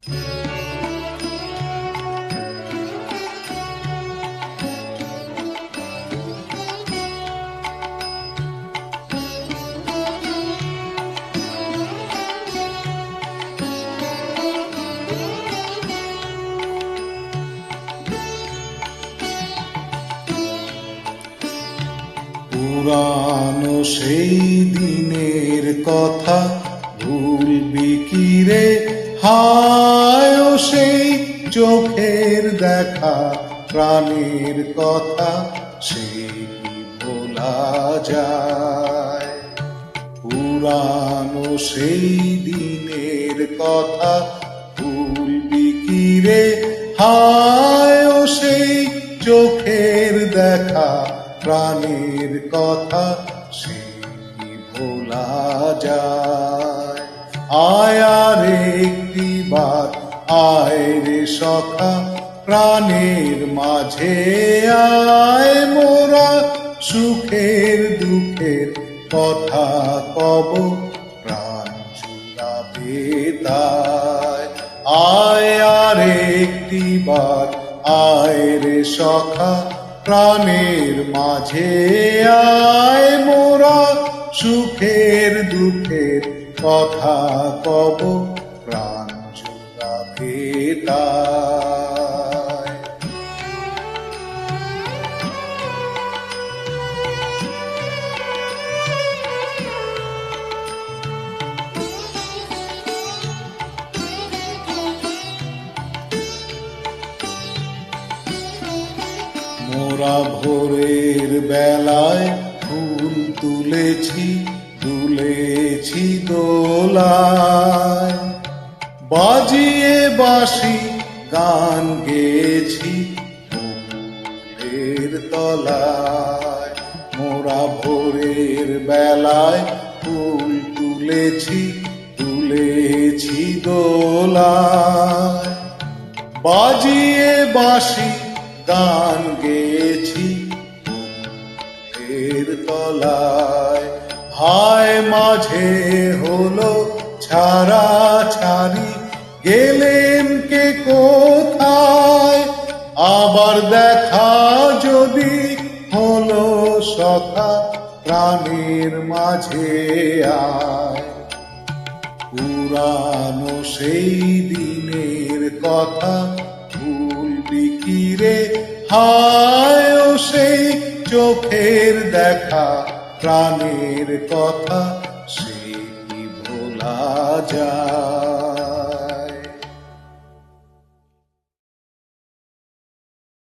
পুরানো সেই দিনের কথা ভুলবি কি রে? হায় ও সেই চোখের দেখা, প্রাণের কথা সে কি ভোলা যায়? পুরানো সেই দিনের কথা ভুলবি কি রে? হায় ও সেই চোখের দেখা, প্রাণের কথা সে কি ভোলা যায়? আয় আর একটিবার আয় রে সখা, প্রাণের মাঝে আয় মোরা সুখের দুঃখের কথা কব, প্রাণ জুড়াবে তাই। আয় আর একটিবার আয় রে সখা, প্রাণের মাঝে আয় মোরা সুখের দুঃখের কথা কব, প্রাণ জুড়াবে তাই। মোরা ভোরের বেলায় ফুল তুলেছি, দুলেছি দোলায়, বাজিয়ে বাঁশি গান গেয়েছি ফুলের তলায়। মোরা ভোরের বেলায় ফুল তুলেছি, দুলেছি দোলায়, বাজিয়ে বাঁশি গান গেয়েছি ফুলের তলায়। হায় মাঝে হলো ছাড়া ছাড়ি, গেলেন কে কোথায়? আবার দেখা যদি হলো সখা, প্রাণের মাঝে আয়। পুরানো সেই দিনের কথা ভুলবি কি রে? হায় ও সেই চোখের দেখা, প্রাণের কথা সে কি ভোলা যায়?